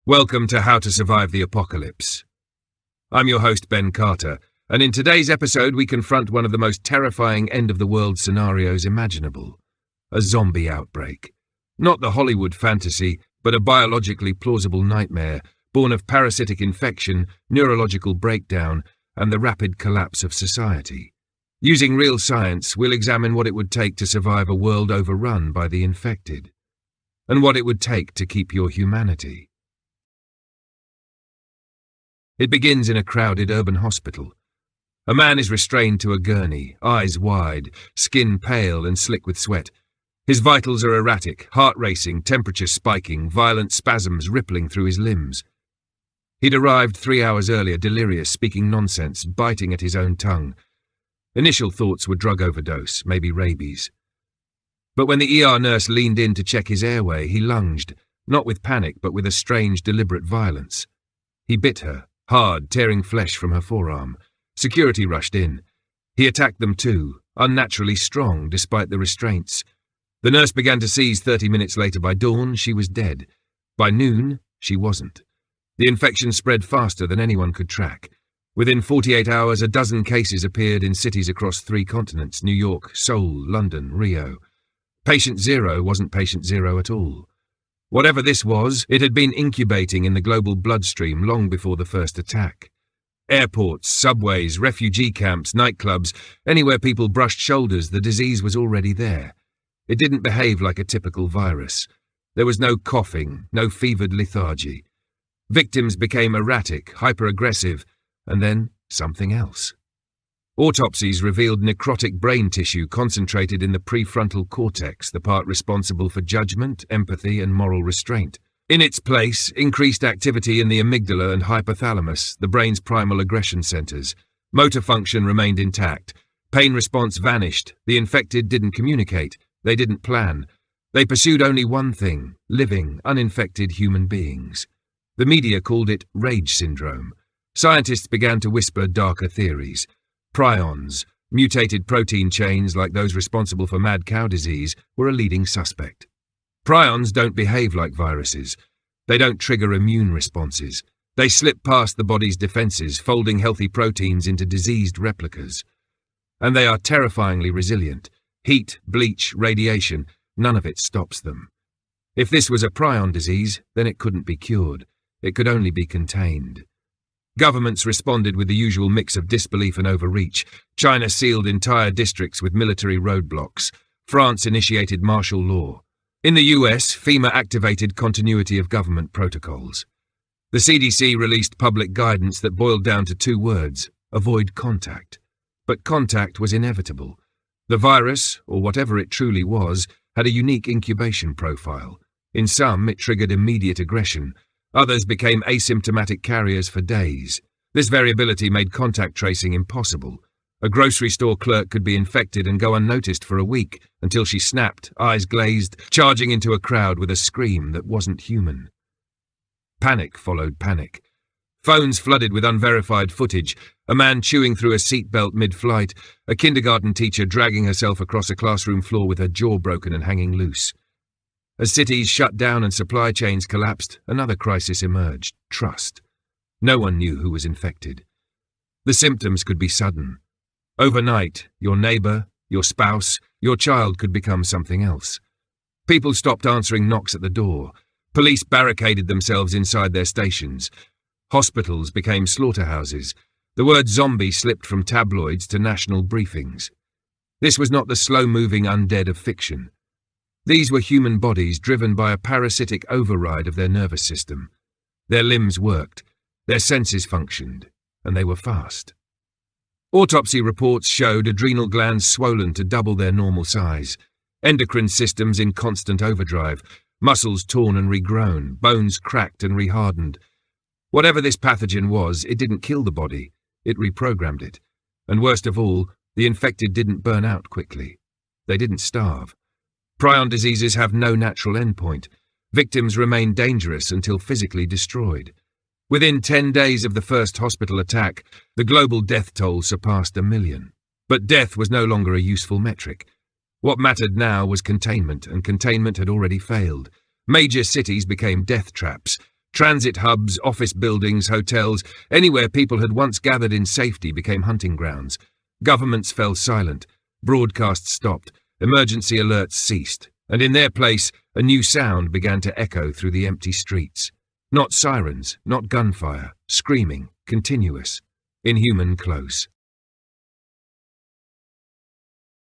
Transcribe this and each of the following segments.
Welcome to How to Survive the Apocalypse. I'm your host, Ben Carter, and in today's episode we confront one of the most terrifying end-of-the-world scenarios imaginable: a zombie outbreak. Not the Hollywood fantasy, but a biologically plausible nightmare, born of parasitic infection, neurological breakdown, and the rapid collapse of society. Using real science, we'll examine what it would take to survive a world overrun by the infected, and what it would take to keep your humanity. It begins in a crowded urban hospital. A man is restrained to a gurney, eyes wide, skin pale and slick with sweat. His vitals are erratic, heart racing, temperature spiking, violent spasms rippling through his limbs. He'd arrived 3 hours earlier, delirious, speaking nonsense, biting at his own tongue. Initial thoughts were drug overdose, maybe rabies. But when the ER nurse leaned in to check his airway, he lunged, not with panic, but with a strange, deliberate violence. He bit her, hard, tearing flesh from her forearm. Security rushed in. He attacked them too, unnaturally strong despite the restraints. The nurse began to seize 30 minutes later. By dawn, she was dead. By noon, she wasn't. The infection spread faster than anyone could track. Within 48 hours, a dozen cases appeared in cities across 3 continents: New York, Seoul, London, Rio. Patient zero wasn't patient zero at all. Whatever this was, it had been incubating in the global bloodstream long before the first attack. Airports, subways, refugee camps, nightclubs, anywhere people brushed shoulders, the disease was already there. It didn't behave like a typical virus. There was no coughing, no fevered lethargy. Victims became erratic, hyper-aggressive, and then something else. Autopsies revealed necrotic brain tissue concentrated in the prefrontal cortex, the part responsible for judgment, empathy, and moral restraint. In its place, increased activity in the amygdala and hypothalamus, the brain's primal aggression centers. Motor function remained intact. Pain response vanished. The infected didn't communicate. They didn't plan. They pursued only one thing: living, uninfected human beings. The media called it rage syndrome. Scientists began to whisper darker theories. Prions, mutated protein chains like those responsible for mad cow disease, were a leading suspect. Prions don't behave like viruses. They don't trigger immune responses. They slip past the body's defenses, folding healthy proteins into diseased replicas. And they are terrifyingly resilient. Heat, bleach, radiation, none of it stops them. If this was a prion disease, then it couldn't be cured. It could only be contained. Governments responded with the usual mix of disbelief and overreach. China sealed entire districts with military roadblocks. France initiated martial law. In the US, FEMA activated continuity of government protocols. The CDC released public guidance that boiled down to 2 words: avoid contact. But contact was inevitable. The virus, or whatever it truly was, had a unique incubation profile. In some, it triggered immediate aggression. Others became asymptomatic carriers for days. This variability made contact tracing impossible. A grocery store clerk could be infected and go unnoticed for a week, until she snapped, eyes glazed, charging into a crowd with a scream that wasn't human. Panic followed panic. Phones flooded with unverified footage: a man chewing through a seatbelt mid-flight, a kindergarten teacher dragging herself across a classroom floor with her jaw broken and hanging loose. As cities shut down and supply chains collapsed, another crisis emerged: trust. No one knew who was infected. The symptoms could be sudden. Overnight, your neighbor, your spouse, your child could become something else. People stopped answering knocks at the door. Police barricaded themselves inside their stations. Hospitals became slaughterhouses. The word zombie slipped from tabloids to national briefings. This was not the slow-moving undead of fiction. These were human bodies driven by a parasitic override of their nervous system. Their limbs worked, their senses functioned, and they were fast. Autopsy reports showed adrenal glands swollen to double their normal size, endocrine systems in constant overdrive, muscles torn and regrown, bones cracked and rehardened. Whatever this pathogen was, it didn't kill the body, it reprogrammed it. And worst of all, the infected didn't burn out quickly. They didn't starve. Prion diseases have no natural endpoint. Victims remain dangerous until physically destroyed. Within 10 days of the first hospital attack, the global death toll surpassed 1 million. But death was no longer a useful metric. What mattered now was containment, and containment had already failed. Major cities became death traps. Transit hubs, office buildings, hotels, anywhere people had once gathered in safety became hunting grounds. Governments fell silent, broadcasts stopped, emergency alerts ceased, and in their place, a new sound began to echo through the empty streets. Not sirens, not gunfire, screaming, continuous, inhuman close.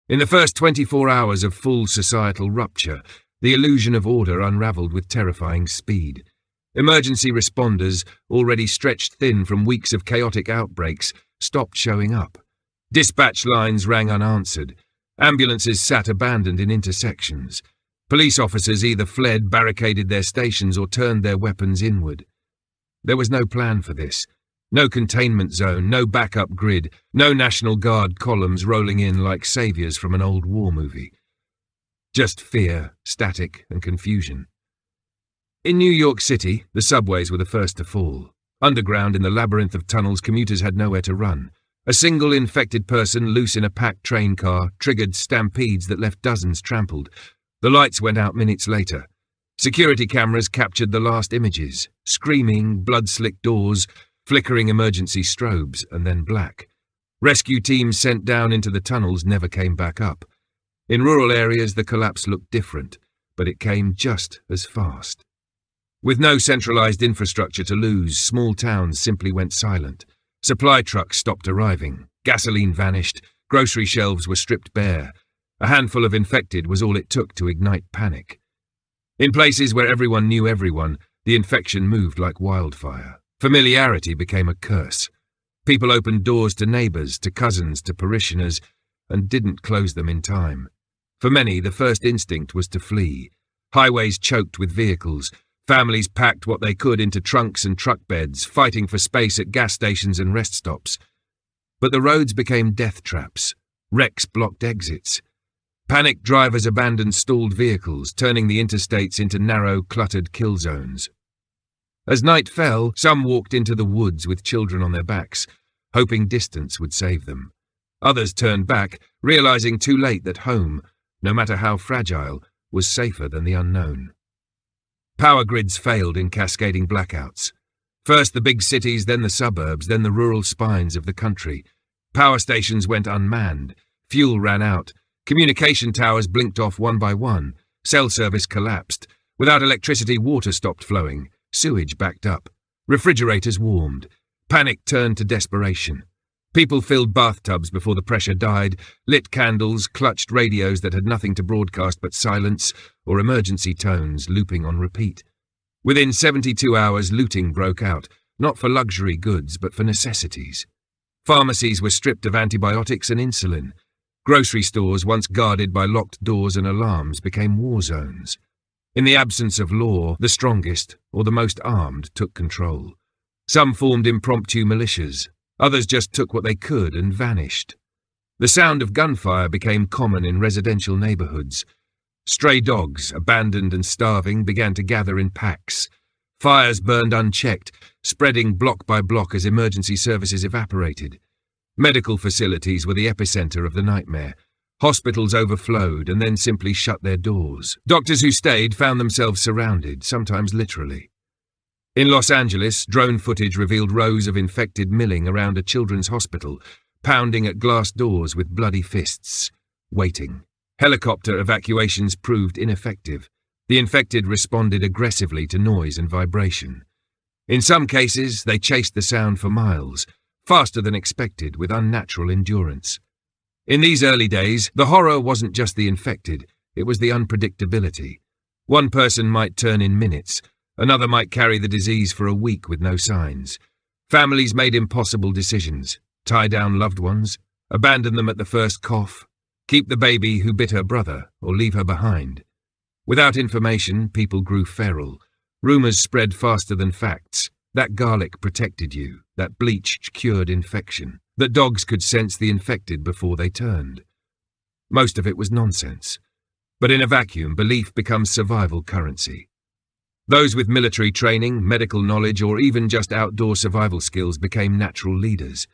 In the first 24 hours of full societal rupture, the illusion of order unravelled with terrifying speed. Emergency responders, already stretched thin from weeks of chaotic outbreaks, stopped showing up. Dispatch lines rang unanswered. Ambulances sat abandoned in intersections. Police officers either fled, barricaded their stations, or turned their weapons inward. There was no plan for this. No containment zone, no backup grid, no National Guard columns rolling in like saviours from an old war movie. Just fear, static, and confusion. In New York City, the subways were the first to fall. Underground in the labyrinth of tunnels, commuters had nowhere to run. A single infected person loose in a packed train car triggered stampedes that left dozens trampled. The lights went out minutes later. Security cameras captured the last images. Screaming, blood-slicked doors, flickering emergency strobes, and then black. Rescue teams sent down into the tunnels never came back up. In rural areas, the collapse looked different, but it came just as fast. With no centralized infrastructure to lose, small towns simply went silent. Supply trucks stopped arriving. Gasoline vanished. Grocery shelves were stripped bare. A handful of infected was all it took to ignite panic. In places where everyone knew everyone, the infection moved like wildfire. Familiarity became a curse. People opened doors to neighbours, to cousins, to parishioners, and didn't close them in time. For many, the first instinct was to flee. Highways choked with vehicles. Families packed what they could into trunks and truck beds, fighting for space at gas stations and rest stops. But the roads became death traps. Wrecks blocked exits. Panicked drivers abandoned stalled vehicles, turning the interstates into narrow, cluttered kill zones. As night fell, some walked into the woods with children on their backs, hoping distance would save them. Others turned back, realizing too late that home, no matter how fragile, was safer than the unknown. Power grids failed in cascading blackouts. First the big cities, then the suburbs, then the rural spines of the country. Power stations went unmanned. Fuel ran out. Communication towers blinked off one by one. Cell service collapsed. Without electricity, water stopped flowing. Sewage backed up. Refrigerators warmed. Panic turned to desperation. People filled bathtubs before the pressure died, lit candles, clutched radios that had nothing to broadcast but silence or emergency tones looping on repeat. Within 72 hours, looting broke out, not for luxury goods but for necessities. Pharmacies were stripped of antibiotics and insulin. Grocery stores, once guarded by locked doors and alarms, became war zones. In the absence of law, the strongest, or the most armed, took control. Some formed impromptu militias. Others just took what they could and vanished. The sound of gunfire became common in residential neighbourhoods. Stray dogs, abandoned and starving, began to gather in packs. Fires burned unchecked, spreading block by block as emergency services evaporated. Medical facilities were the epicentre of the nightmare. Hospitals overflowed and then simply shut their doors. Doctors who stayed found themselves surrounded, sometimes literally. In Los Angeles, drone footage revealed rows of infected milling around a children's hospital, pounding at glass doors with bloody fists, waiting. Helicopter evacuations proved ineffective. The infected responded aggressively to noise and vibration. In some cases, they chased the sound for miles, faster than expected, with unnatural endurance. In these early days, the horror wasn't just the infected, it was the unpredictability. One person might turn in minutes. Another might carry the disease for a week with no signs. Families made impossible decisions. Tie down loved ones, abandon them at the first cough, keep the baby who bit her brother, or leave her behind. Without information, people grew feral. Rumours spread faster than facts. That garlic protected you, that bleach cured infection, that dogs could sense the infected before they turned. Most of it was nonsense. But in a vacuum, belief becomes survival currency. Those with military training, medical knowledge, or even just outdoor survival skills became natural leaders.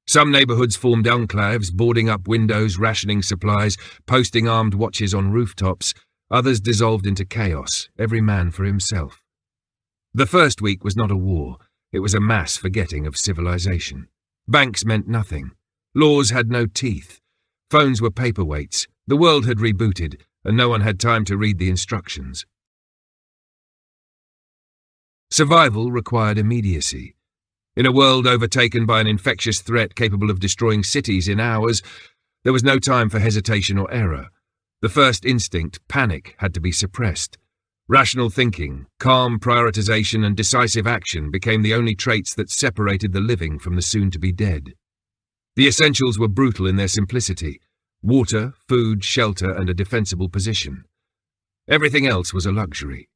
Some neighbourhoods formed enclaves, boarding up windows, rationing supplies, posting armed watches on rooftops. Others dissolved into chaos, every man for himself. The first week was not a war, it was a mass forgetting of civilization. Banks meant nothing. Laws had no teeth. Phones were paperweights. The world had rebooted, and no one had time to read the instructions. Survival required immediacy. In a world overtaken by an infectious threat capable of destroying cities in hours, there was no time for hesitation or error. The first instinct, panic, had to be suppressed. Rational thinking, calm prioritization, and decisive action became the only traits that separated the living from the soon-to-be dead. The essentials were brutal in their simplicity: water, food, shelter, and a defensible position. Everything else was a luxury.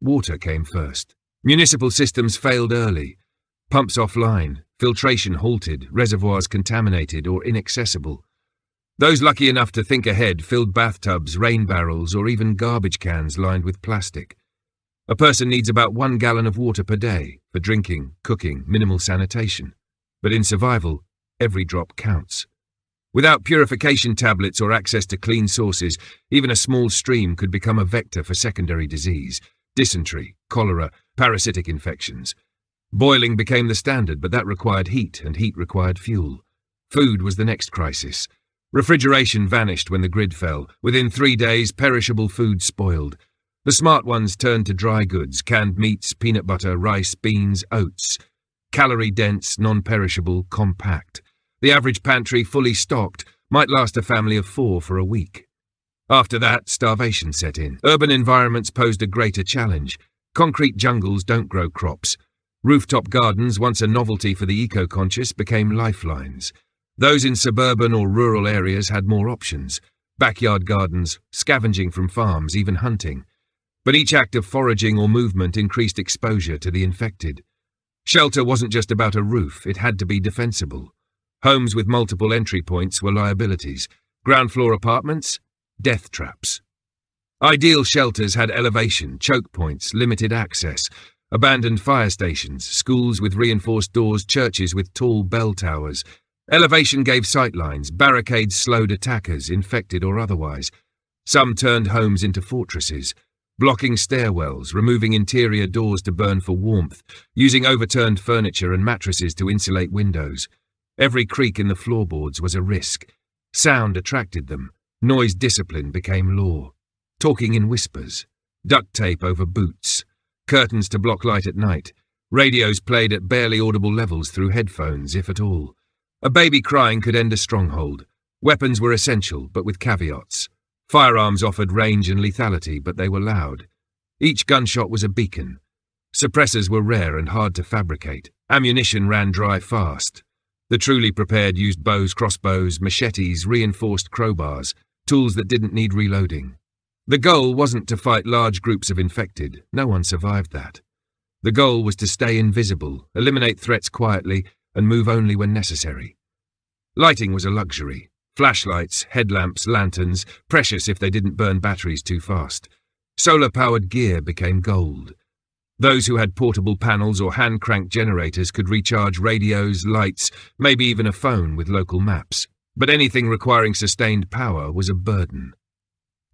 Water came first. Municipal systems failed early. Pumps offline, filtration halted, reservoirs contaminated or inaccessible. Those lucky enough to think ahead filled bathtubs, rain barrels, or even garbage cans lined with plastic. A person needs about 1 gallon of water per day for drinking, cooking, minimal sanitation. But in survival, every drop counts. Without purification tablets or access to clean sources, even a small stream could become a vector for secondary disease: dysentery, cholera, parasitic infections. Boiling became the standard, but that required heat, and heat required fuel. Food was the next crisis. Refrigeration vanished when the grid fell. Within 3 days, perishable food spoiled. The smart ones turned to dry goods: canned meats, peanut butter, rice, beans, oats. Calorie-dense, non-perishable, compact. The average pantry, fully stocked, might last a family of 4 for a week. After that, starvation set in. Urban environments posed a greater challenge. Concrete jungles don't grow crops. Rooftop gardens, once a novelty for the eco-conscious, became lifelines. Those in suburban or rural areas had more options: backyard gardens, scavenging from farms, even hunting. But each act of foraging or movement increased exposure to the infected. Shelter wasn't just about a roof, it had to be defensible. Homes with multiple entry points were liabilities. Ground floor apartments? Death traps. Ideal shelters had elevation, choke points, limited access, abandoned fire stations, schools with reinforced doors, churches with tall bell towers. Elevation gave sightlines, barricades slowed attackers, infected or otherwise. Some turned homes into fortresses, blocking stairwells, removing interior doors to burn for warmth, using overturned furniture and mattresses to insulate windows. Every creak in the floorboards was a risk. Sound attracted them. Noise discipline became law. Talking in whispers. Duct tape over boots. Curtains to block light at night. Radios played at barely audible levels through headphones, if at all. A baby crying could end a stronghold. Weapons were essential, but with caveats. Firearms offered range and lethality, but they were loud. Each gunshot was a beacon. Suppressors were rare and hard to fabricate. Ammunition ran dry fast. The truly prepared used bows, crossbows, machetes, reinforced crowbars, tools that didn't need reloading. The goal wasn't to fight large groups of infected. No one survived that. The goal was to stay invisible, eliminate threats quietly, and move only when necessary. Lighting was a luxury. Flashlights, headlamps, lanterns, precious if they didn't burn batteries too fast. Solar-powered gear became gold. Those who had portable panels or hand-cranked generators could recharge radios, lights, maybe even a phone with local maps. But anything requiring sustained power was a burden.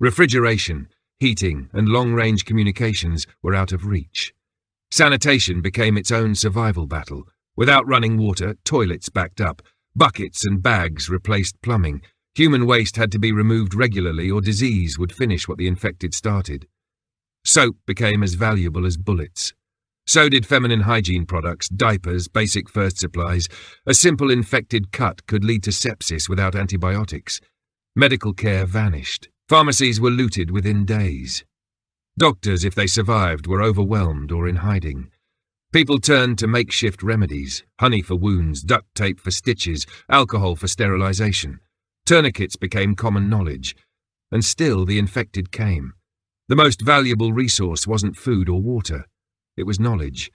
Refrigeration, heating, and long-range communications were out of reach. Sanitation became its own survival battle. Without running water, toilets backed up. Buckets and bags replaced plumbing. Human waste had to be removed regularly or disease would finish what the infected started. Soap became as valuable as bullets. So did feminine hygiene products, diapers, basic first supplies. A simple infected cut could lead to sepsis without antibiotics. Medical care vanished. Pharmacies were looted within days. Doctors, if they survived, were overwhelmed or in hiding. People turned to makeshift remedies: honey for wounds, duct tape for stitches, alcohol for sterilization. Tourniquets became common knowledge. And still the infected came. The most valuable resource wasn't food or water. It was knowledge.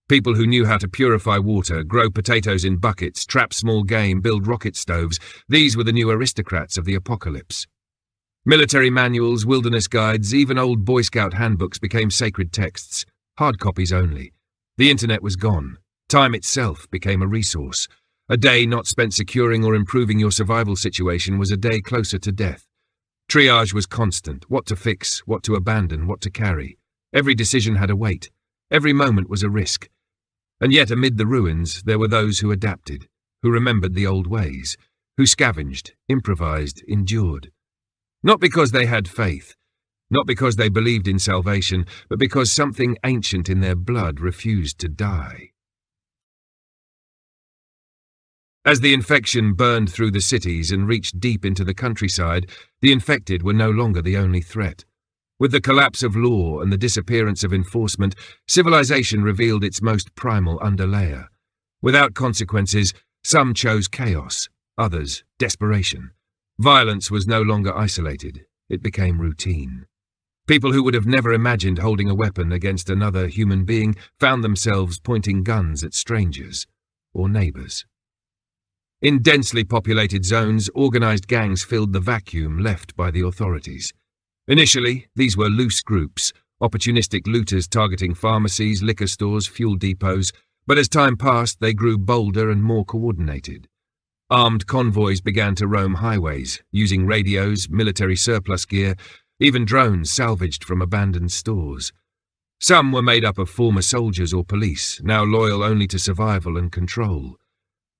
People who knew how to purify water, grow potatoes in buckets, trap small game, build rocket stoves, these were the new aristocrats of the apocalypse. Military manuals, wilderness guides, even old Boy Scout handbooks became sacred texts, hard copies only. The internet was gone. Time itself became a resource. A day not spent securing or improving your survival situation was a day closer to death. Triage was constant: what to fix, what to abandon, what to carry. Every decision had a weight. Every moment was a risk. And yet amid the ruins there were those who adapted, who remembered the old ways, who scavenged, improvised, endured. Not because they had faith, not because they believed in salvation, but because something ancient in their blood refused to die. As the infection burned through the cities and reached deep into the countryside, the infected were no longer the only threat. With the collapse of law and the disappearance of enforcement, civilization revealed its most primal underlayer. Without consequences, some chose chaos, others desperation. Violence was no longer isolated, it became routine. People who would have never imagined holding a weapon against another human being found themselves pointing guns at strangers or neighbors. In densely populated zones, organized gangs filled the vacuum left by the authorities. Initially, these were loose groups, opportunistic looters targeting pharmacies, liquor stores, fuel depots, but as time passed, they grew bolder and more coordinated. Armed convoys began to roam highways, using radios, military surplus gear, even drones salvaged from abandoned stores. Some were made up of former soldiers or police, now loyal only to survival and control.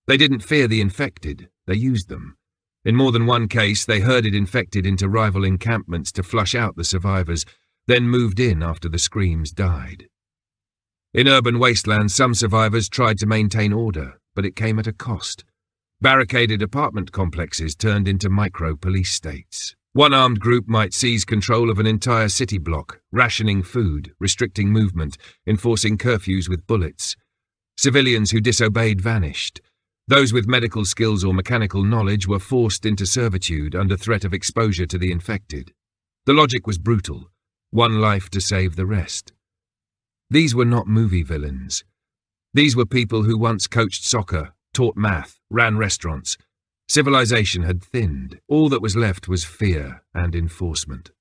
They didn't fear the infected, they used them. In more than one case, they herded infected into rival encampments to flush out the survivors, then moved in after the screams died. In urban wastelands, some survivors tried to maintain order, but it came at a cost. Barricaded apartment complexes turned into micro-police states. One armed group might seize control of an entire city block, rationing food, restricting movement, enforcing curfews with bullets. Civilians who disobeyed vanished. Those with medical skills or mechanical knowledge were forced into servitude under threat of exposure to the infected. The logic was brutal. One life to save the rest. These were not movie villains. These were people who once coached soccer, taught math, ran restaurants. Civilization had thinned. All that was left was fear and enforcement.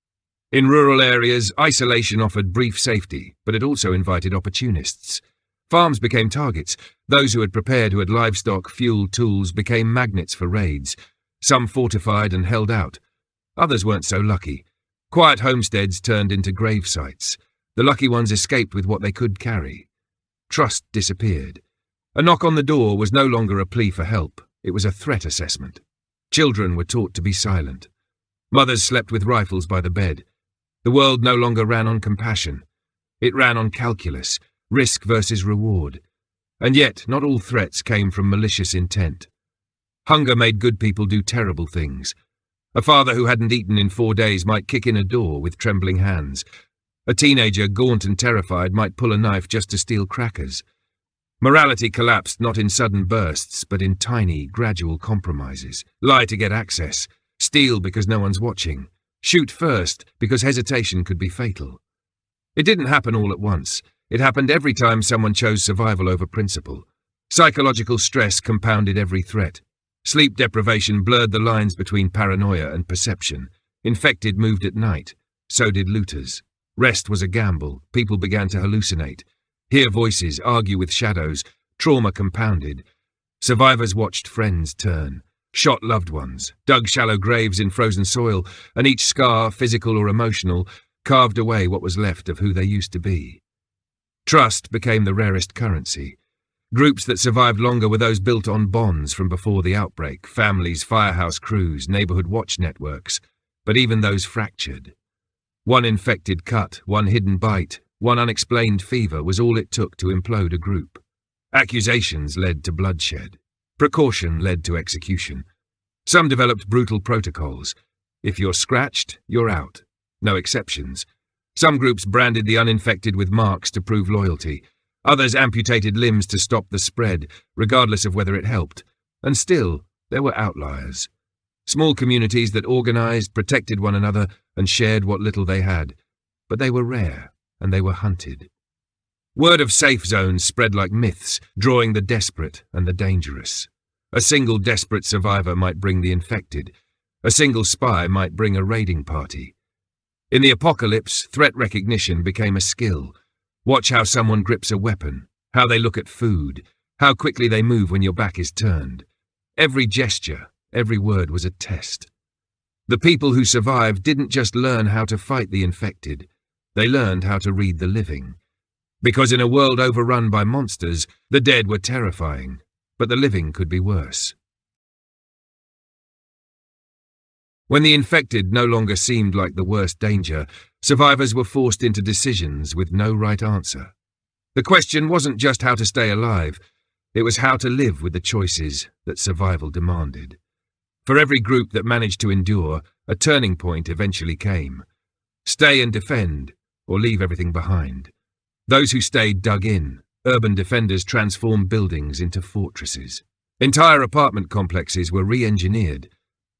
In rural areas, isolation offered brief safety, but it also invited opportunists. Farms became targets. Those who had prepared, who had livestock, fuel, tools, became magnets for raids. Some fortified and held out. Others weren't so lucky. Quiet homesteads turned into grave sites. The lucky ones escaped with what they could carry. Trust disappeared. A knock on the door was no longer a plea for help. It was a threat assessment. Children were taught to be silent. Mothers slept with rifles by the bed. The world no longer ran on compassion. It ran on calculus. Risk versus reward. And yet, not all threats came from malicious intent. Hunger made good people do terrible things. A father who hadn't eaten in 4 days might kick in a door with trembling hands. A teenager, gaunt and terrified, might pull a knife just to steal crackers. Morality collapsed not in sudden bursts, but in tiny, gradual compromises. Lie to get access. Steal because no one's watching. Shoot first because hesitation could be fatal. It didn't happen all at once. It happened every time someone chose survival over principle. Psychological stress compounded every threat. Sleep deprivation blurred the lines between paranoia and perception. Infected moved at night. So did looters. Rest was a gamble. People began to hallucinate. Hear voices, argue with shadows. Trauma compounded. Survivors watched friends turn. Shot loved ones. Dug shallow graves in frozen soil. And each scar, physical or emotional, carved away what was left of who they used to be. Trust became the rarest currency. Groups that survived longer were those built on bonds from before the outbreak, families, firehouse crews, neighborhood watch networks. But even those fractured. One infected cut, one hidden bite, one unexplained fever was all it took to implode a group. Accusations led to bloodshed. Precaution led to execution. Some developed brutal protocols. If you're scratched, you're out. No exceptions. Some groups branded the uninfected with marks to prove loyalty. Others amputated limbs to stop the spread, regardless of whether it helped. And still, there were outliers. Small communities that organized, protected one another, and shared what little they had. But they were rare, and they were hunted. Word of safe zones spread like myths, drawing the desperate and the dangerous. A single desperate survivor might bring the infected. A single spy might bring a raiding party. In the apocalypse, threat recognition became a skill. Watch how someone grips a weapon, how they look at food, how quickly they move when your back is turned. Every gesture, every word was a test. The people who survived didn't just learn how to fight the infected. They learned how to read the living. Because in a world overrun by monsters, the dead were terrifying, but the living could be worse. When the infected no longer seemed like the worst danger, survivors were forced into decisions with no right answer. The question wasn't just how to stay alive, it was how to live with the choices that survival demanded. For every group that managed to endure, a turning point eventually came. Stay and defend, or leave everything behind. Those who stayed dug in. Urban defenders transformed buildings into fortresses. Entire apartment complexes were re-engineered.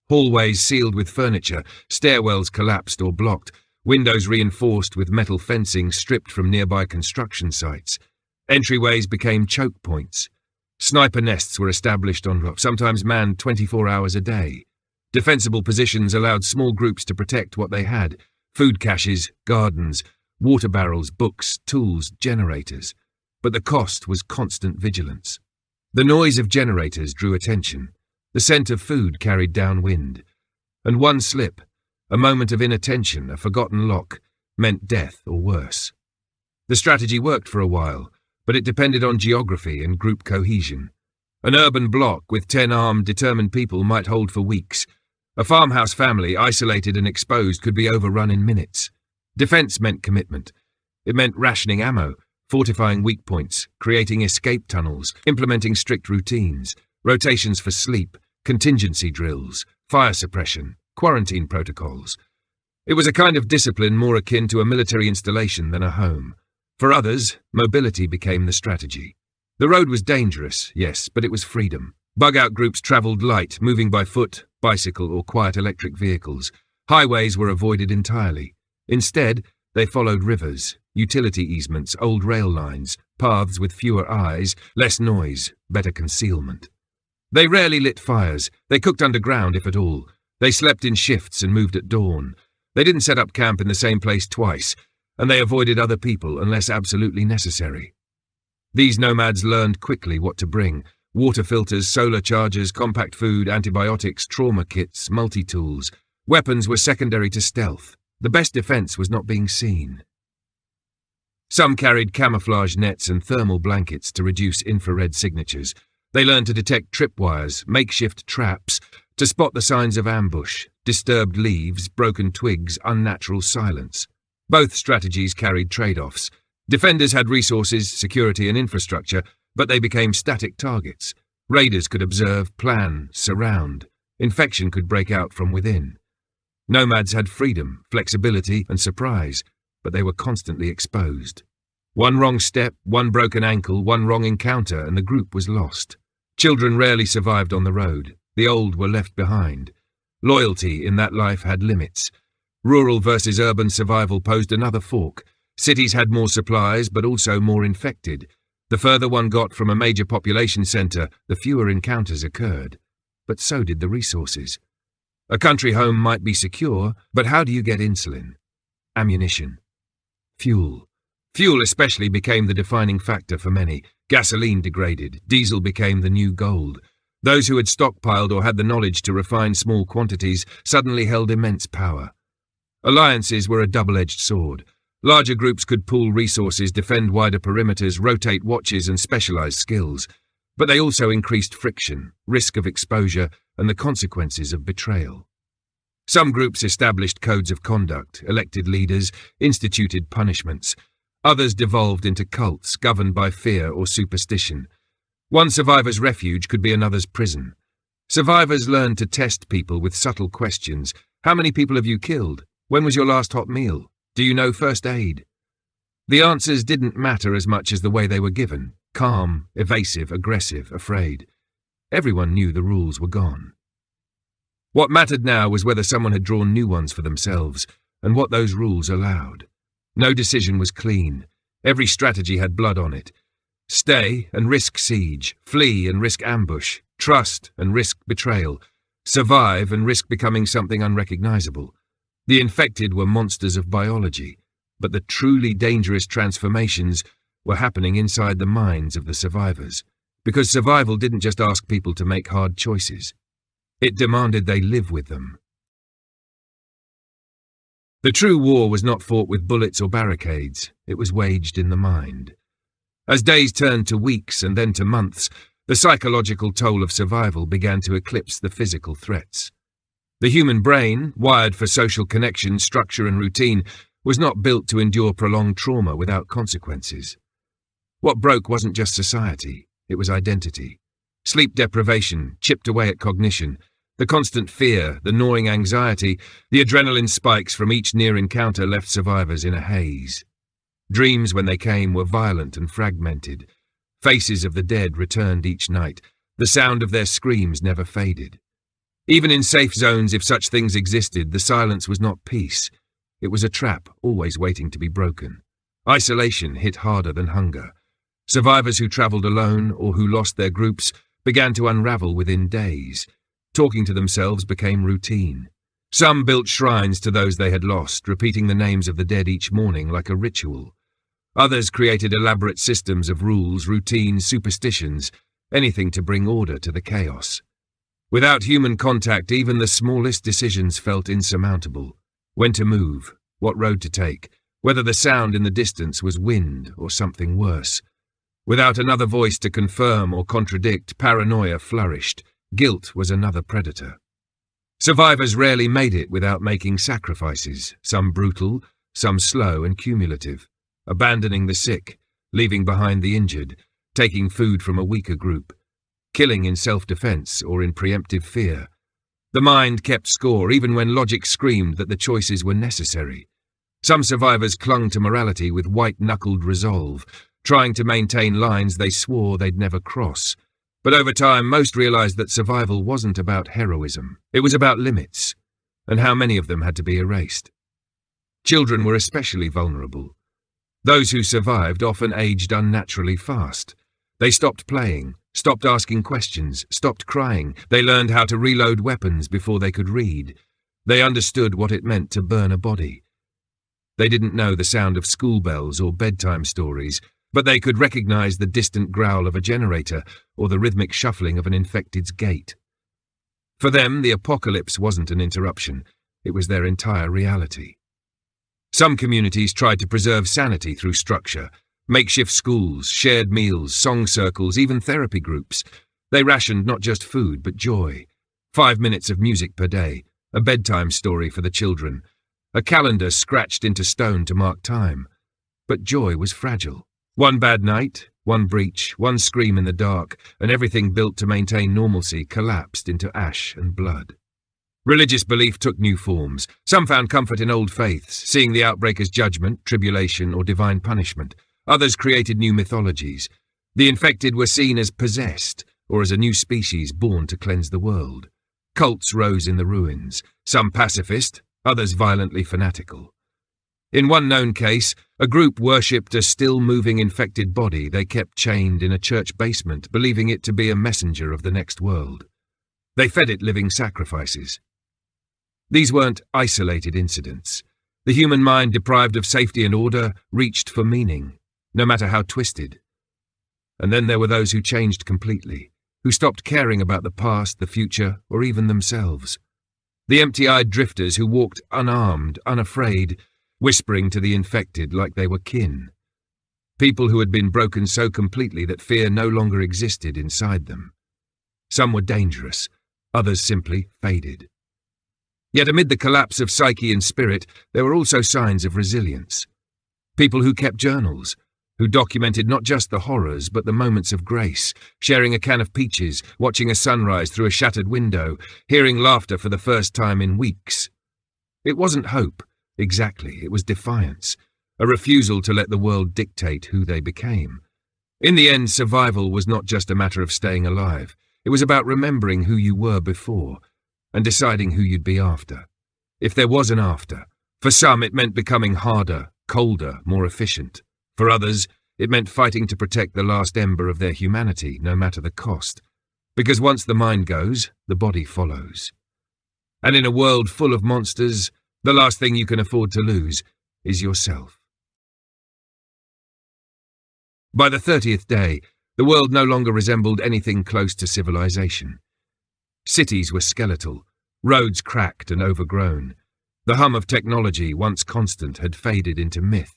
Hallways sealed with furniture, stairwells collapsed or blocked, windows reinforced with metal fencing stripped from nearby construction sites. Entryways became choke points. Sniper nests were established on roofs, sometimes manned 24 hours a day. Defensible positions allowed small groups to protect what they had: food caches, gardens, water barrels, books, tools, generators. But the cost was constant vigilance. The noise of generators drew attention. The scent of food carried downwind. And one slip, a moment of inattention, a forgotten lock, meant death or worse. The strategy worked for a while, but it depended on geography and group cohesion. An urban block with 10 armed, determined people might hold for weeks. A farmhouse family, isolated and exposed, could be overrun in minutes. Defense meant commitment. It meant rationing ammo, fortifying weak points, creating escape tunnels, implementing strict routines, rotations for sleep, contingency drills, fire suppression, quarantine protocols. It was a kind of discipline more akin to a military installation than a home. For others, mobility became the strategy. The road was dangerous, yes, but it was freedom. Bug-out groups travelled light, moving by foot, bicycle, or quiet electric vehicles. Highways were avoided entirely. Instead, they followed rivers, utility easements, old rail lines, paths with fewer eyes, less noise, better concealment. They rarely lit fires. They cooked underground, if at all. They slept in shifts and moved at dawn. They didn't set up camp in the same place twice, and they avoided other people unless absolutely necessary. These nomads learned quickly what to bring: water filters, solar chargers, compact food, antibiotics, trauma kits, multi-tools. Weapons were secondary to stealth. The best defense was not being seen. Some carried camouflage nets and thermal blankets to reduce infrared signatures. They learned to detect tripwires, makeshift traps, to spot the signs of ambush, disturbed leaves, broken twigs, unnatural silence. Both strategies carried trade-offs. Defenders had resources, security and infrastructure, but they became static targets. Raiders could observe, plan, surround. Infection could break out from within. Nomads had freedom, flexibility and surprise, but they were constantly exposed. One wrong step, one broken ankle, one wrong encounter, and the group was lost. Children rarely survived on the road. The old were left behind. Loyalty in that life had limits. Rural versus urban survival posed another fork. Cities had more supplies, but also more infected. The further one got from a major population centre, the fewer encounters occurred. But so did the resources. A country home might be secure, but how do you get insulin? Ammunition. Fuel. Fuel especially became the defining factor for many. Gasoline degraded. Diesel became the new gold. Those who had stockpiled or had the knowledge to refine small quantities suddenly held immense power. Alliances were a double-edged sword. Larger groups could pool resources, defend wider perimeters, rotate watches and specialize skills. But they also increased friction, risk of exposure, and the consequences of betrayal. Some groups established codes of conduct, elected leaders, instituted punishments. Others devolved into cults governed by fear or superstition. One survivor's refuge could be another's prison. Survivors learned to test people with subtle questions. How many people have you killed? When was your last hot meal? Do you know first aid? The answers didn't matter as much as the way they were given. Calm, evasive, aggressive, afraid. Everyone knew the rules were gone. What mattered now was whether someone had drawn new ones for themselves, and what those rules allowed. No decision was clean. Every strategy had blood on it. Stay and risk siege, flee and risk ambush, trust and risk betrayal, survive and risk becoming something unrecognizable. The infected were monsters of biology, but the truly dangerous transformations were happening inside the minds of the survivors, because survival didn't just ask people to make hard choices. It demanded they live with them. The true war was not fought with bullets or barricades, it was waged in the mind. As days turned to weeks and then to months, the psychological toll of survival began to eclipse the physical threats. The human brain, wired for social connection, structure and routine, was not built to endure prolonged trauma without consequences. What broke wasn't just society, it was identity. Sleep deprivation chipped away at cognition. The constant fear, the gnawing anxiety, the adrenaline spikes from each near encounter left survivors in a haze. Dreams, when they came, were violent and fragmented. Faces of the dead returned each night. The sound of their screams never faded. Even in safe zones, if such things existed, the silence was not peace. It was a trap, always waiting to be broken. Isolation hit harder than hunger. Survivors who travelled alone or who lost their groups began to unravel within days. Talking to themselves became routine. Some built shrines to those they had lost, repeating the names of the dead each morning like a ritual. Others created elaborate systems of rules, routines, superstitions, anything to bring order to the chaos. Without human contact, even the smallest decisions felt insurmountable. When to move, what road to take, whether the sound in the distance was wind or something worse. Without another voice to confirm or contradict, paranoia flourished. Guilt was another predator. Survivors rarely made it without making sacrifices, some brutal, some slow and cumulative, abandoning the sick, leaving behind the injured, taking food from a weaker group, killing in self-defense or in preemptive fear. The mind kept score even when logic screamed that the choices were necessary. Some survivors clung to morality with white-knuckled resolve, trying to maintain lines they swore they'd never cross. But over time, most realized that survival wasn't about heroism. It was about limits, and how many of them had to be erased. Children were especially vulnerable. Those who survived often aged unnaturally fast. They stopped playing, stopped asking questions, stopped crying. They learned how to reload weapons before they could read. They understood what it meant to burn a body. They didn't know the sound of school bells or bedtime stories, but they could recognize the distant growl of a generator or the rhythmic shuffling of an infected's gait. For them, the apocalypse wasn't an interruption. It was their entire reality. Some communities tried to preserve sanity through structure, makeshift schools, shared meals, song circles, even therapy groups. They rationed not just food, but joy. 5 minutes of music per day, a bedtime story for the children, a calendar scratched into stone to mark time. But joy was fragile. One bad night, one breach, one scream in the dark, and everything built to maintain normalcy collapsed into ash and blood. Religious belief took new forms. Some found comfort in old faiths, seeing the outbreak as judgment, tribulation, or divine punishment. Others created new mythologies. The infected were seen as possessed, or as a new species born to cleanse the world. Cults rose in the ruins, some pacifist, others violently fanatical. In one known case, a group worshipped a still-moving infected body they kept chained in a church basement, believing it to be a messenger of the next world. They fed it living sacrifices. These weren't isolated incidents. The human mind, deprived of safety and order, reached for meaning, no matter how twisted. And then there were those who changed completely, who stopped caring about the past, the future, or even themselves. The empty-eyed drifters who walked unarmed, unafraid, whispering to the infected like they were kin. People who had been broken so completely that fear no longer existed inside them. Some were dangerous, others simply faded. Yet amid the collapse of psyche and spirit, there were also signs of resilience. People who kept journals, who documented not just the horrors but the moments of grace, sharing a can of peaches, watching a sunrise through a shattered window, hearing laughter for the first time in weeks. It wasn't hope, exactly, it was defiance, a refusal to let the world dictate who they became. In the end, survival was not just a matter of staying alive. It was about remembering who you were before, and deciding who you'd be after. If there was an after. For some, it meant becoming harder, colder, more efficient. For others, it meant fighting to protect the last ember of their humanity, no matter the cost. Because once the mind goes, the body follows. And in a world full of monsters, the last thing you can afford to lose is yourself. By the 30th day, the world no longer resembled anything close to civilization. Cities were skeletal, roads cracked and overgrown. The hum of technology, once constant, had faded into myth.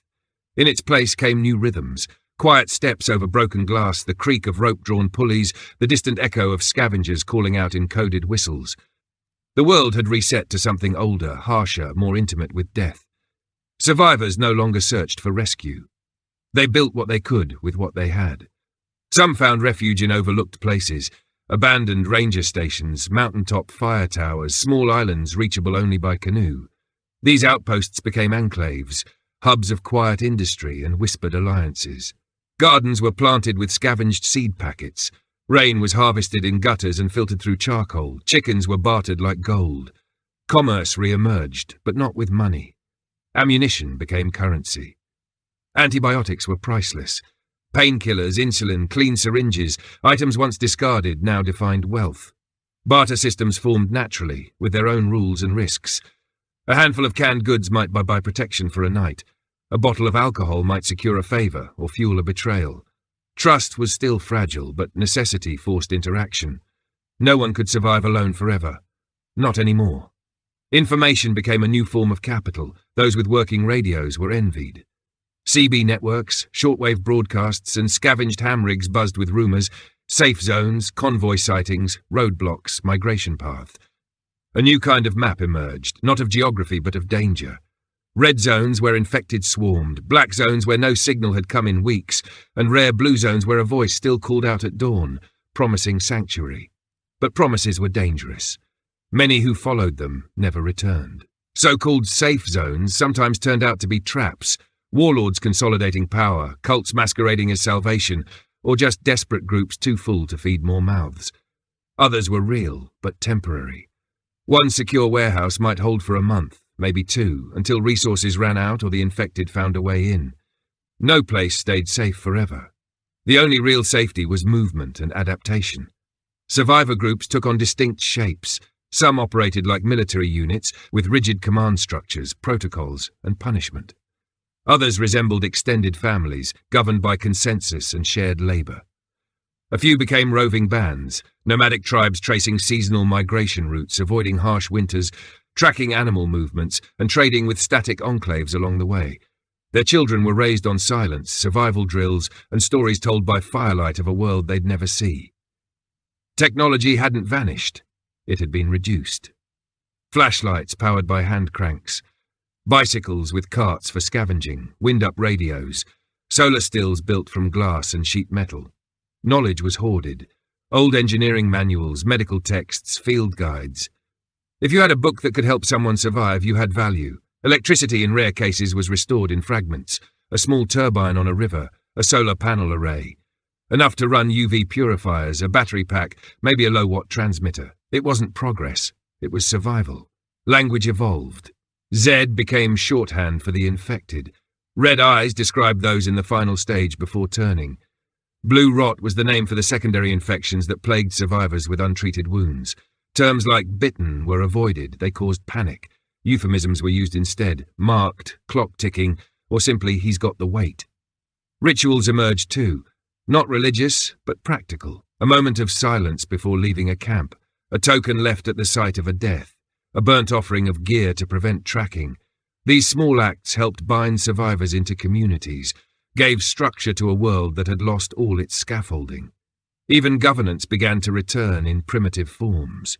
In its place came new rhythms, quiet steps over broken glass, the creak of rope-drawn pulleys, the distant echo of scavengers calling out in coded whistles. The world had reset to something older, harsher, more intimate with death. Survivors no longer searched for rescue. They built what they could with what they had. Some found refuge in overlooked places, abandoned ranger stations, mountaintop fire towers, small islands reachable only by canoe. These outposts became enclaves, hubs of quiet industry and whispered alliances. Gardens were planted with scavenged seed packets. Rain was harvested in gutters and filtered through charcoal. Chickens were bartered like gold. Commerce re-emerged, but not with money. Ammunition became currency. Antibiotics were priceless. Painkillers, insulin, clean syringes, items once discarded now defined wealth. Barter systems formed naturally, with their own rules and risks. A handful of canned goods might buy protection for a night. A bottle of alcohol might secure a favour or fuel a betrayal. Trust was still fragile, but necessity forced interaction. No one could survive alone forever. Not anymore. Information became a new form of capital. Those with working radios were envied. CB networks, shortwave broadcasts, and scavenged ham rigs buzzed with rumours, safe zones, convoy sightings, roadblocks, migration paths. A new kind of map emerged, not of geography but of danger. Red zones where infected swarmed, black zones where no signal had come in weeks, and rare blue zones where a voice still called out at dawn, promising sanctuary. But promises were dangerous. Many who followed them never returned. So-called safe zones sometimes turned out to be traps, warlords consolidating power, cults masquerading as salvation, or just desperate groups too full to feed more mouths. Others were real, but temporary. One secure warehouse might hold for a month, maybe two, until resources ran out or the infected found a way in. No place stayed safe forever. The only real safety was movement and adaptation. Survivor groups took on distinct shapes. Some operated like military units, with rigid command structures, protocols, and punishment. Others resembled extended families, governed by consensus and shared labour. A few became roving bands, nomadic tribes tracing seasonal migration routes, avoiding harsh winters, tracking animal movements, and trading with static enclaves along the way. Their children were raised on silence, survival drills, and stories told by firelight of a world they'd never see. Technology hadn't vanished. It had been reduced. Flashlights powered by hand cranks, bicycles with carts for scavenging, wind-up radios, solar stills built from glass and sheet metal. Knowledge was hoarded. Old engineering manuals, medical texts, field guides. If you had a book that could help someone survive, you had value. Electricity in rare cases was restored in fragments, a small turbine on a river, a solar panel array. Enough to run UV purifiers, a battery pack, maybe a low-watt transmitter. It wasn't progress. It was survival. Language evolved. Z became shorthand for the infected. Red eyes described those in the final stage before turning. Blue rot was the name for the secondary infections that plagued survivors with untreated wounds. Terms like bitten were avoided. They caused panic. Euphemisms were used instead. Marked, clock ticking, or simply he's got the weight. Rituals emerged too. Not religious, but practical. A moment of silence before leaving a camp. A token left at the site of a death. A burnt offering of gear to prevent tracking. These small acts helped bind survivors into communities, gave structure to a world that had lost all its scaffolding. Even governance began to return in primitive forms.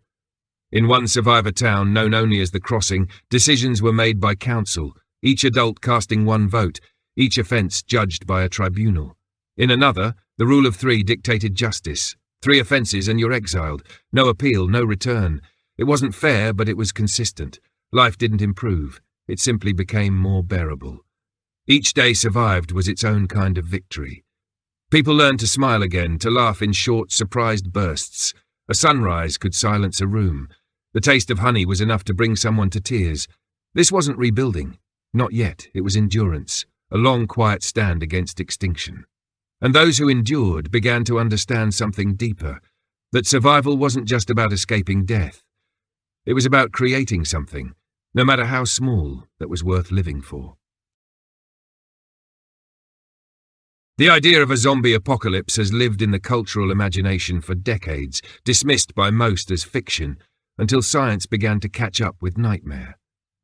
In one survivor town, known only as the Crossing, decisions were made by council, each adult casting one vote, each offence judged by a tribunal. In another, the rule of three dictated justice. 3 offences and you're exiled. No appeal, no return. It wasn't fair, but it was consistent. Life didn't improve. It simply became more bearable. Each day survived was its own kind of victory. People learned to smile again, to laugh in short, surprised bursts. A sunrise could silence a room. The taste of honey was enough to bring someone to tears. This wasn't rebuilding. Not yet. It was endurance. A long, quiet stand against extinction. And those who endured began to understand something deeper, that survival wasn't just about escaping death. It was about creating something, no matter how small, that was worth living for. The idea of a zombie apocalypse has lived in the cultural imagination for decades, dismissed by most as fiction, until science began to catch up with nightmare.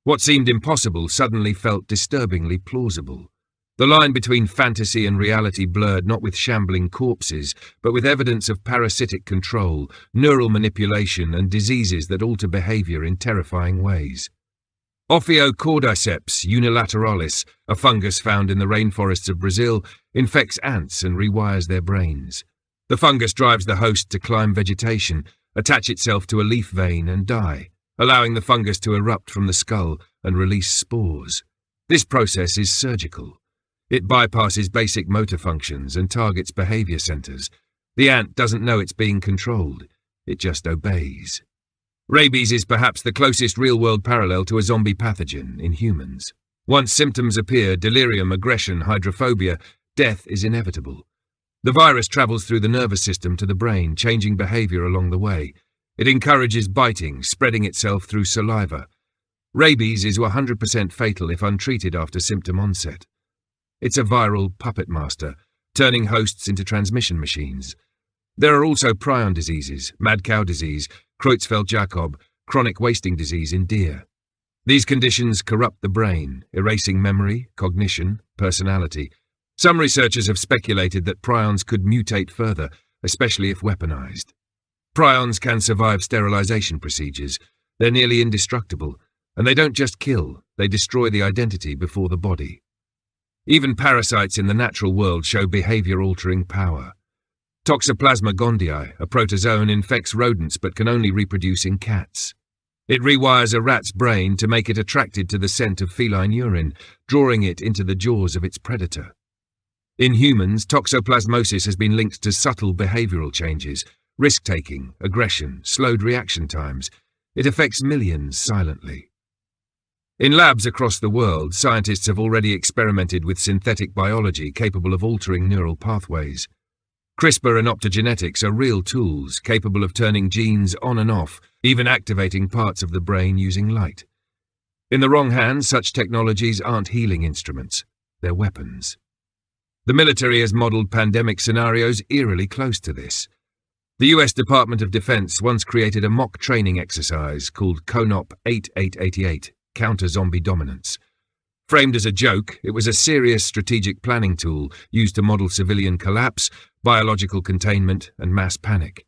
What seemed impossible suddenly felt disturbingly plausible. The line between fantasy and reality blurred not with shambling corpses, but with evidence of parasitic control, neural manipulation, and diseases that alter behavior in terrifying ways. Ophiocordyceps unilateralis, a fungus found in the rainforests of Brazil, infects ants and rewires their brains. The fungus drives the host to climb vegetation, attach itself to a leaf vein, and die, allowing the fungus to erupt from the skull and release spores. This process is surgical. It bypasses basic motor functions and targets behavior centers. The ant doesn't know it's being controlled. It just obeys. Rabies is perhaps the closest real-world parallel to a zombie pathogen in humans. Once symptoms appear, delirium, aggression, hydrophobia, death is inevitable. The virus travels through the nervous system to the brain, changing behavior along the way. It encourages biting, spreading itself through saliva. Rabies is 100% fatal if untreated after symptom onset. It's a viral puppet master, turning hosts into transmission machines. There are also prion diseases, mad cow disease, Creutzfeldt-Jakob, chronic wasting disease in deer. These conditions corrupt the brain, erasing memory, cognition, personality. Some researchers have speculated that prions could mutate further, especially if weaponized. Prions can survive sterilization procedures. They're nearly indestructible, and they don't just kill, they destroy the identity before the body. Even parasites in the natural world show behavior-altering power. Toxoplasma gondii, a protozoan, infects rodents but can only reproduce in cats. It rewires a rat's brain to make it attracted to the scent of feline urine, drawing it into the jaws of its predator. In humans, toxoplasmosis has been linked to subtle behavioral changes, risk-taking, aggression, slowed reaction times. It affects millions silently. In labs across the world, scientists have already experimented with synthetic biology capable of altering neural pathways. CRISPR and optogenetics are real tools capable of turning genes on and off, even activating parts of the brain using light. In the wrong hands, such technologies aren't healing instruments, they're weapons. The military has modeled pandemic scenarios eerily close to this. The US Department of Defense once created a mock training exercise called CONOP 8888, Counter-Zombie Dominance. Framed as a joke, it was a serious strategic planning tool used to model civilian collapse, biological containment, and mass panic.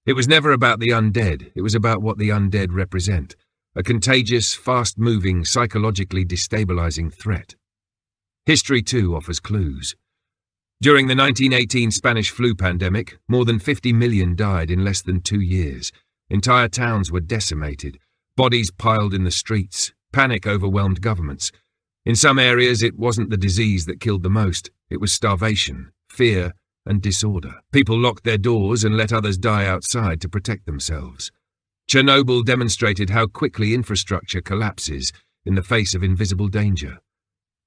It was never about the undead, it was about what the undead represent, a contagious, fast-moving, psychologically destabilizing threat. History, too, offers clues. During the 1918 Spanish flu pandemic, more than 50 million died in less than 2 years. Entire towns were decimated, bodies piled in the streets, panic overwhelmed governments. In some areas, it wasn't the disease that killed the most, it was starvation, fear, and disorder. People locked their doors and let others die outside to protect themselves. Chernobyl demonstrated how quickly infrastructure collapses in the face of invisible danger.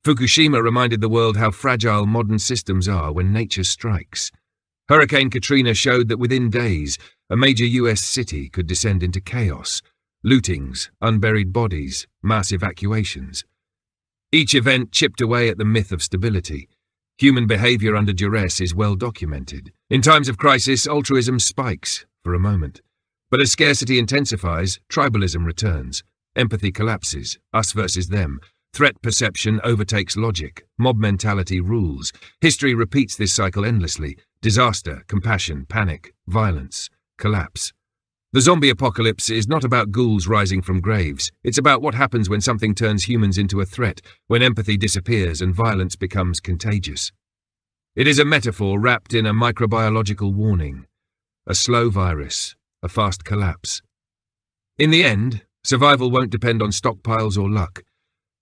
Fukushima reminded the world how fragile modern systems are when nature strikes. Hurricane Katrina showed that within days, a major US city could descend into chaos. Lootings, unburied bodies, mass evacuations. Each event chipped away at the myth of stability. Human behavior under duress is well documented. In times of crisis, altruism spikes for a moment. But as scarcity intensifies, tribalism returns. Empathy collapses, us versus them. Threat perception overtakes logic. Mob mentality rules. History repeats this cycle endlessly. Disaster, compassion, panic, violence, collapse. The zombie apocalypse is not about ghouls rising from graves. It's about what happens when something turns humans into a threat, when empathy disappears and violence becomes contagious. It is a metaphor wrapped in a microbiological warning. A slow virus, a fast collapse. In the end, survival won't depend on stockpiles or luck.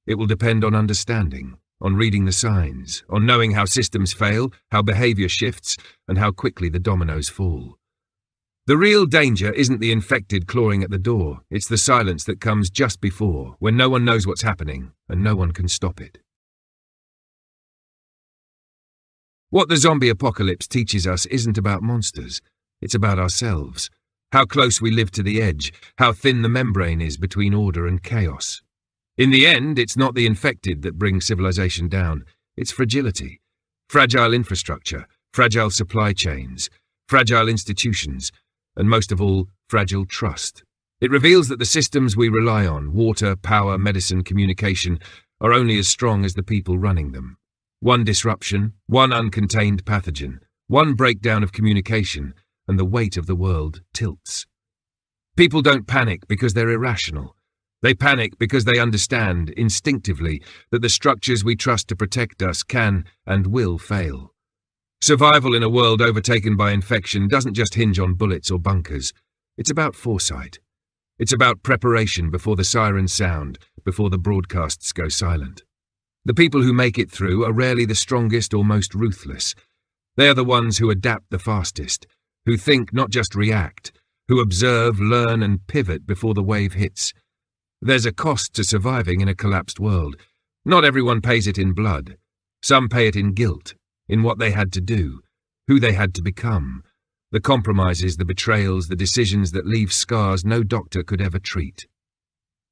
It will depend on understanding, on reading the signs, on knowing how systems fail, how behavior shifts, and how quickly the dominoes fall. The real danger isn't the infected clawing at the door, it's the silence that comes just before, when no one knows what's happening and no one can stop it. What the zombie apocalypse teaches us isn't about monsters, it's about ourselves. How close we live to the edge, how thin the membrane is between order and chaos. In the end, it's not the infected that brings civilization down, it's fragility. Fragile infrastructure, fragile supply chains, fragile institutions, and most of all, fragile trust. It reveals that the systems we rely on, water, power, medicine, communication, are only as strong as the people running them. One disruption, one uncontained pathogen, one breakdown of communication, and the weight of the world tilts. People don't panic because they're irrational. They panic because they understand, instinctively, that the structures we trust to protect us can and will fail. Survival in a world overtaken by infection doesn't just hinge on bullets or bunkers. It's about foresight. It's about preparation before the sirens sound, before the broadcasts go silent. The people who make it through are rarely the strongest or most ruthless. They are the ones who adapt the fastest, who think, not just react, who observe, learn, and pivot before the wave hits. There's a cost to surviving in a collapsed world. Not everyone pays it in blood. Some pay it in guilt, in what they had to do, who they had to become, the compromises, the betrayals, the decisions that leave scars no doctor could ever treat.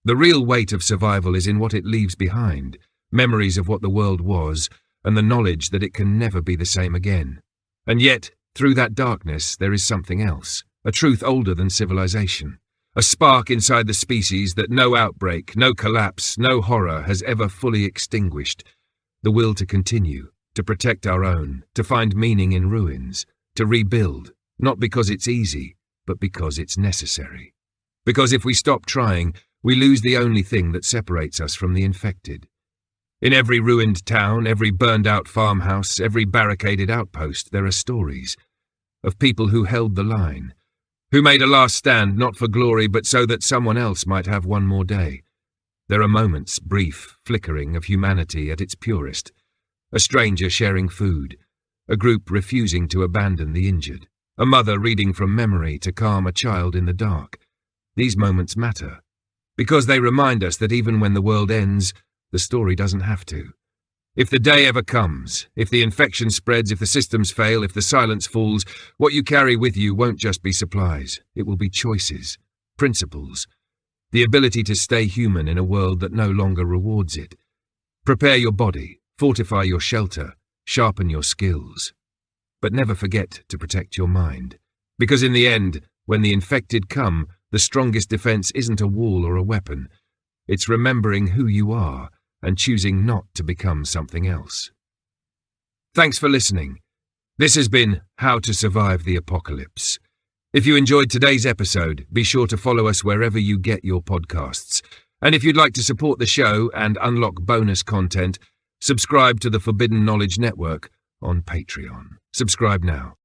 The real weight of survival is in what it leaves behind, memories of what the world was, and the knowledge that it can never be the same again. And yet, through that darkness, there is something else, a truth older than civilization, a spark inside the species that no outbreak, no collapse, no horror has ever fully extinguished, the will to continue, to protect our own, to find meaning in ruins, to rebuild, not because it's easy, but because it's necessary. Because if we stop trying, we lose the only thing that separates us from the infected. In every ruined town, every burned-out farmhouse, every barricaded outpost, there are stories of people who held the line, who made a last stand not for glory but so that someone else might have one more day. There are moments, brief, flickering, of humanity at its purest. A stranger sharing food, a group refusing to abandon the injured, a mother reading from memory to calm a child in the dark. These moments matter, because they remind us that even when the world ends, the story doesn't have to. If the day ever comes, if the infection spreads, if the systems fail, if the silence falls, what you carry with you won't just be supplies. It will be choices, principles, the ability to stay human in a world that no longer rewards it. Prepare your body, fortify your shelter, sharpen your skills. But never forget to protect your mind. Because in the end, when the infected come, the strongest defense isn't a wall or a weapon. It's remembering who you are and choosing not to become something else. Thanks for listening. This has been How to Survive the Apocalypse. If you enjoyed today's episode, be sure to follow us wherever you get your podcasts. And if you'd like to support the show and unlock bonus content, subscribe to the Forbidden Knowledge Network on Patreon. Subscribe now.